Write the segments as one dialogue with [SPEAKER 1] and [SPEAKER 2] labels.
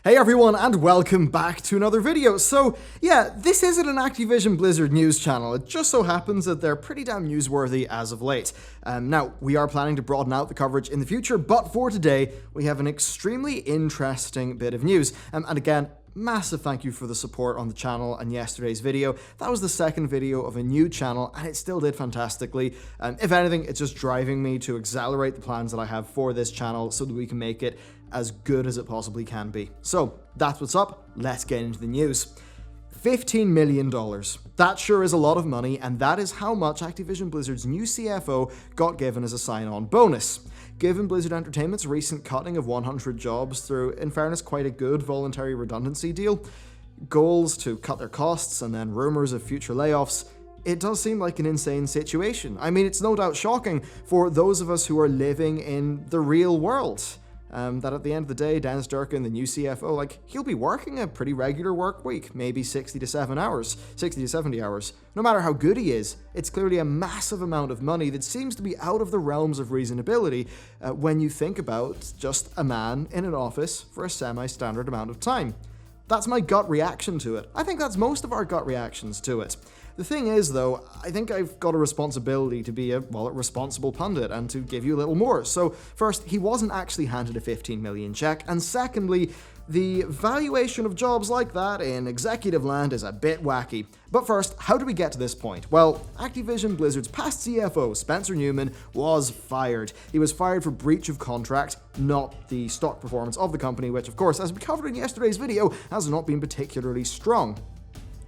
[SPEAKER 1] Hey everyone, and welcome back to another video. So yeah, this isn't an Activision-Blizzard news channel. It just so happens that they're pretty damn newsworthy as of late. Now, we are planning to broaden out the coverage in the future, but for today, we have an extremely interesting bit of news. And again, massive thank you for the support on the channel and yesterday's video. That was the second video of a new channel, and it still did fantastically. If anything, it's just driving me to accelerate the plans that I have for this channel so that we can make it as good as it possibly can be. So that's what's up. Let's get into the news. $15 million. That sure is a lot of money, and that is how much Activision-Blizzard's new CFO got given as a sign-on bonus. Given Blizzard Entertainment's recent cutting of 100 jobs through, in fairness, quite a good voluntary redundancy deal, goals to cut their costs, and then rumors of future layoffs, it does seem like an insane situation. I mean, it's no doubt shocking for those of us who are living in the real world. That at the end of the day, Dennis Durkin, the new CFO, he'll be working a pretty regular work week, maybe 60 to 70 hours. No matter how good he is, it's clearly a massive amount of money that seems to be out of the realms of reasonability when you think about just a man in an office for a semi-standard amount of time. That's my gut reaction to it. I think that's most of our gut reactions to it. The thing is, though, I think I've got a responsibility to be a responsible pundit and to give you a little more. So first, he wasn't actually handed a 15 million check, and secondly, the valuation of jobs like that in executive land is a bit wacky. But first, how did we get to this point? Well, Activision-Blizzard's past CFO, Spencer Newman, was fired. He was fired for breach of contract, not the stock performance of the company, which of course, as we covered in yesterday's video, has not been particularly strong.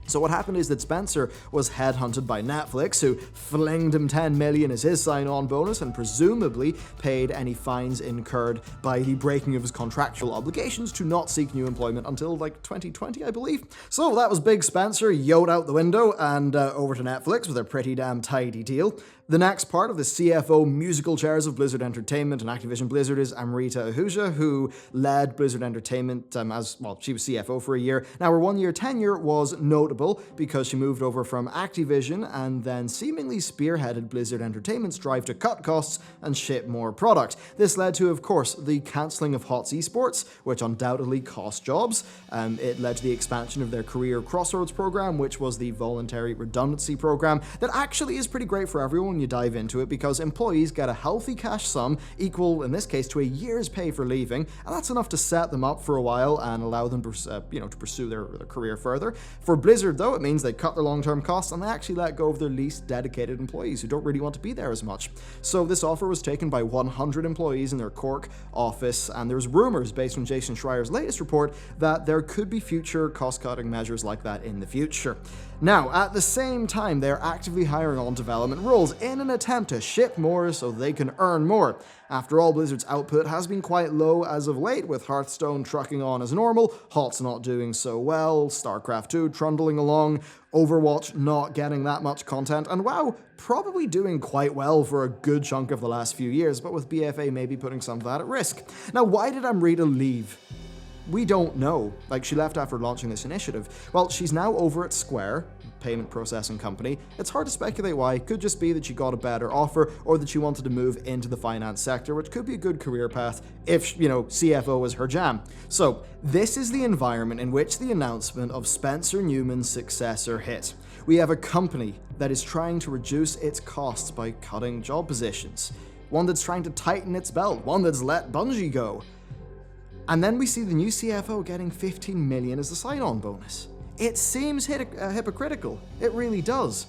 [SPEAKER 1] So what happened is that Spencer was headhunted by Netflix, who flinged him $10 million as his sign-on bonus and presumably paid any fines incurred by the breaking of his contractual obligations to not seek new employment until 2020, I believe. So that was Big Spencer, yoed out the window and over to Netflix with a pretty damn tidy deal. The next part of the CFO musical chairs of Blizzard Entertainment and Activision-Blizzard is Amrita Hoosier, who led Blizzard Entertainment she was CFO for a year. Now, her one-year tenure was notable because she moved over from Activision and then seemingly spearheaded Blizzard Entertainment's drive to cut costs and ship more product. This led to, of course, the cancelling of HOTS esports, which undoubtedly cost jobs. It led to the expansion of their career Crossroads program, which was the voluntary redundancy program that actually is pretty great for everyone. You dive into it because employees get a healthy cash sum equal, in this case, to a year's pay for leaving, and that's enough to set them up for a while and allow them to pursue their career further. For Blizzard, though, it means they cut their long-term costs and they actually let go of their least dedicated employees who don't really want to be there as much. So this offer was taken by 100 employees in their Cork office, and there's rumors based on Jason Schreier's latest report that there could be future cost-cutting measures like that in the future. Now, at the same time, they're actively hiring on development roles in an attempt to ship more so they can earn more. After all, Blizzard's output has been quite low as of late, with Hearthstone trucking on as normal, HOTS not doing so well, StarCraft 2 trundling along, Overwatch not getting that much content, and WoW probably doing quite well for a good chunk of the last few years, but with BFA maybe putting some of that at risk. Now, why did Amrita leave? We don't know. She left after launching this initiative. Well, she's now over at Square, payment processing company. It's hard to speculate why. It could just be that she got a better offer or that she wanted to move into the finance sector, which could be a good career path if, CFO was her jam. So, this is the environment in which the announcement of Spencer Newman's successor hit. We have a company that is trying to reduce its costs by cutting job positions. One that's trying to tighten its belt. One that's let Bungie go. And then we see the new CFO getting $15 million as a sign-on bonus. It seems hypocritical. It really does.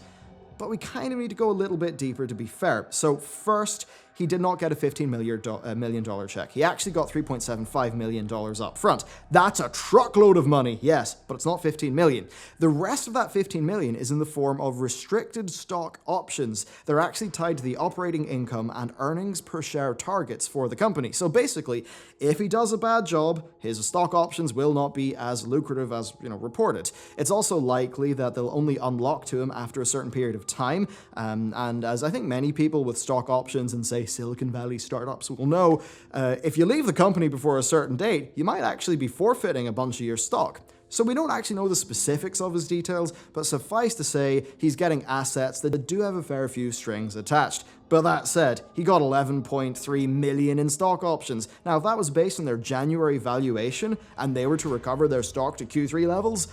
[SPEAKER 1] But we kind of need to go a little bit deeper to be fair. So first, he did not get a $15 million check. He actually got $3.75 million up front. That's a truckload of money, yes, but it's not $15 million. The rest of that $15 million is in the form of restricted stock options. They're actually tied to the operating income and earnings per share targets for the company. So basically, if he does a bad job, his stock options will not be as lucrative as, reported. It's also likely that they'll only unlock to him after a certain period of time. And as I think many people with stock options and say Silicon Valley startups will know, if you leave the company before a certain date, you might actually be forfeiting a bunch of your stock. So we don't actually know the specifics of his details, but suffice to say, he's getting assets that do have a fair few strings attached. But that said, he got 11.3 million in stock options. Now, if that was based on their January valuation and they were to recover their stock to Q3 levels,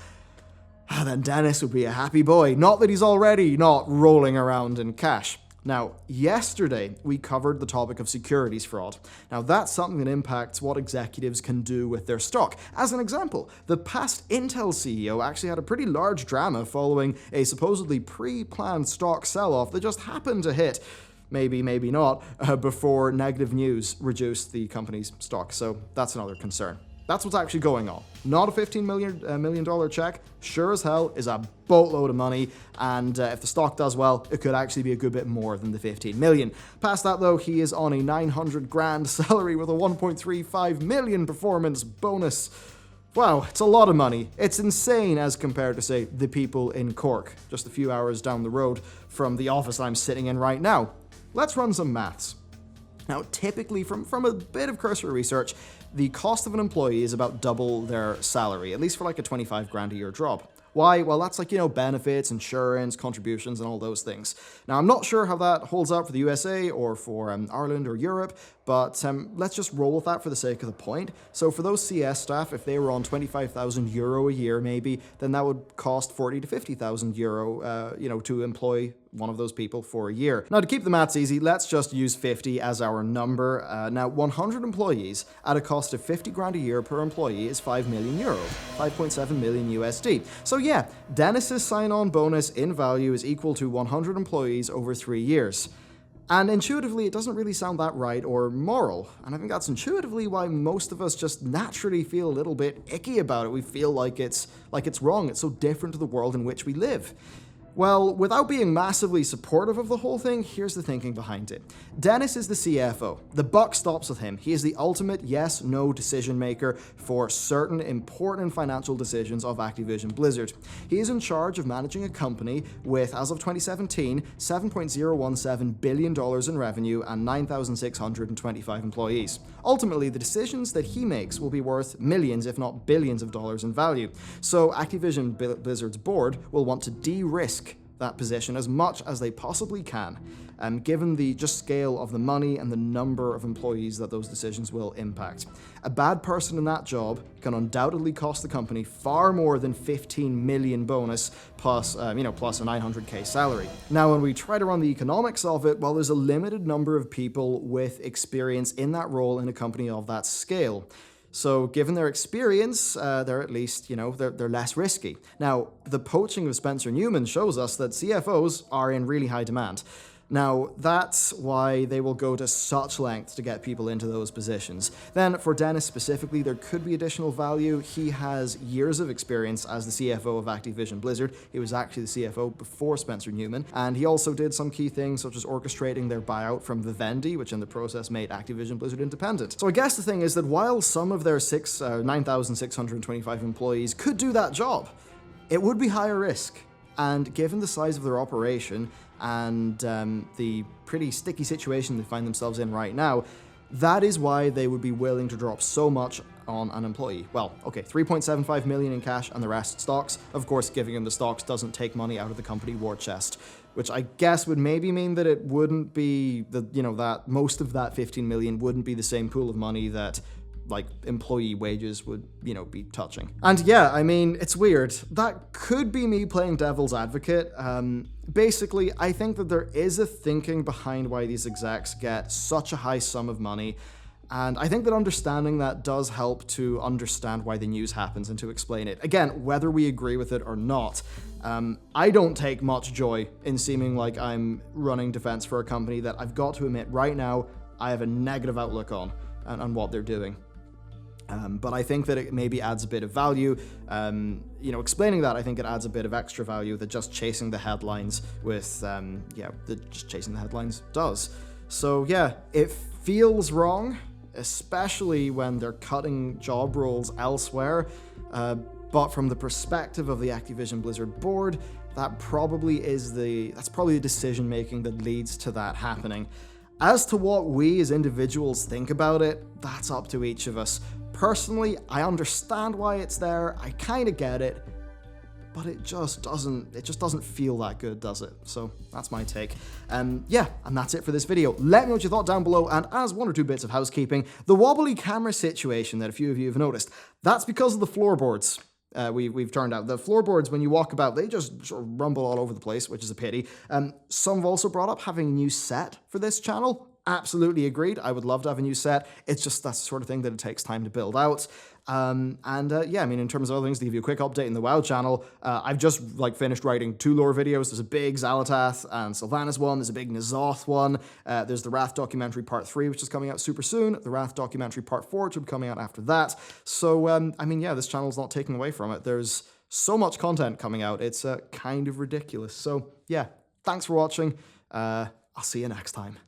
[SPEAKER 1] then Dennis would be a happy boy. Not that he's already not rolling around in cash. Now, yesterday, we covered the topic of securities fraud. Now, that's something that impacts what executives can do with their stock. As an example, the past Intel CEO actually had a pretty large drama following a supposedly pre-planned stock sell-off that just happened to hit, maybe not, before negative news reduced the company's stock. So that's another concern. That's what's actually going on. Not a $15 million check, sure as hell is a boatload of money, and if the stock does well, it could actually be a good bit more than the 15 million. Past that though, he is on a 900 grand salary with a 1.35 million performance bonus. Wow, it's a lot of money. It's insane as compared to, say, the people in Cork, just a few hours down the road from the office I'm sitting in right now. Let's run some maths. Now, typically, from a bit of cursory research, the cost of an employee is about double their salary, at least for like a 25 grand a year job. Why? Well, that's like, benefits, insurance, contributions, and all those things. Now, I'm not sure how that holds up for the USA or for Ireland or Europe, but let's just roll with that for the sake of the point. So for those CS staff, if they were on 25,000 euro a year maybe, then that would cost 40 to 50,000 euro, to employ one of those people for a year. Now, to keep the maths easy, let's just use 50 as our number. Now, 100 employees at a cost of 50 grand a year per employee is 5 million euro, 5.7 million USD. So yeah, Dennis's sign-on bonus in value is equal to 100 employees over 3 years. And intuitively, it doesn't really sound that right or moral. And I think that's intuitively why most of us just naturally feel a little bit icky about it. We feel like it's wrong. It's so different to the world in which we live. Well, without being massively supportive of the whole thing, here's the thinking behind it. Dennis is the CFO. The buck stops with him. He is the ultimate yes-no decision maker for certain important financial decisions of Activision-Blizzard. He is in charge of managing a company with, as of 2017, $7.017 billion in revenue and 9,625 employees. Ultimately, the decisions that he makes will be worth millions, if not billions of dollars in value. So Activision-Blizzard's board will want to de-risk that position as much as they possibly can, given the just scale of the money and the number of employees that those decisions will impact. A bad person in that job can undoubtedly cost the company far more than 15 million bonus plus a 900k salary. Now, when we try to run the economics of it, well, there's a limited number of people with experience in that role in a company of that scale. So given their experience, they're at least, they're less risky. Now, the poaching of Spencer Newman shows us that CFOs are in really high demand. Now, that's why they will go to such lengths to get people into those positions. Then, for Dennis specifically, there could be additional value. He has years of experience as the CFO of Activision-Blizzard. He was actually the CFO before Spencer Newman, and he also did some key things such as orchestrating their buyout from Vivendi, which in the process made Activision-Blizzard independent. So I guess the thing is that while some of their 9,625 employees could do that job, it would be higher risk. And given the size of their operation and the pretty sticky situation they find themselves in right now, that is why they would be willing to drop so much on an employee. Well, okay, 3.75 million in cash and the rest stocks. Of course, giving them the stocks doesn't take money out of the company war chest, which I guess would maybe mean that it wouldn't be that most of that 15 million wouldn't be the same pool of money that employee wages would, be touching. And yeah, I mean, it's weird. That could be me playing devil's advocate. Basically, I think that there is a thinking behind why these execs get such a high sum of money. And I think that understanding that does help to understand why the news happens and to explain it. Again, whether we agree with it or not, I don't take much joy in seeming like I'm running defense for a company that I've got to admit right now I have a negative outlook on what they're doing. But I think that it maybe adds a bit of value. Explaining that, I think it adds a bit of extra value that just chasing the headlines with, just chasing the headlines does. So yeah, it feels wrong, especially when they're cutting job roles elsewhere. But from the perspective of the Activision-Blizzard board, that's probably the decision making that leads to that happening. As to what we as individuals think about it, that's up to each of us. Personally, I understand why it's there, I kind of get it, but it just doesn't feel that good, does it? So that's my take. Yeah, and that's it for this video. Let me know what you thought down below, and as one or two bits of housekeeping, the wobbly camera situation that a few of you have noticed, that's because of the floorboards. We've turned out. The floorboards, when you walk about, they just sort of rumble all over the place, which is a pity. Some have also brought up having a new set for this channel. Absolutely agreed. I would love to have a new set. It's just that's the sort of thing that it takes time to build out. Yeah, I mean, in terms of other things, to give you a quick update in the WoW channel, I've just finished writing 2 lore videos. There's a big Xalatath and Sylvanas one. There's a big N'Zoth one. There's the Wrath documentary part 3, which is coming out super soon. The Wrath documentary part 4, which will be coming out after that. So, I mean, yeah, this channel's not taking away from it. There's so much content coming out. It's kind of ridiculous. So, yeah, thanks for watching. I'll see you next time.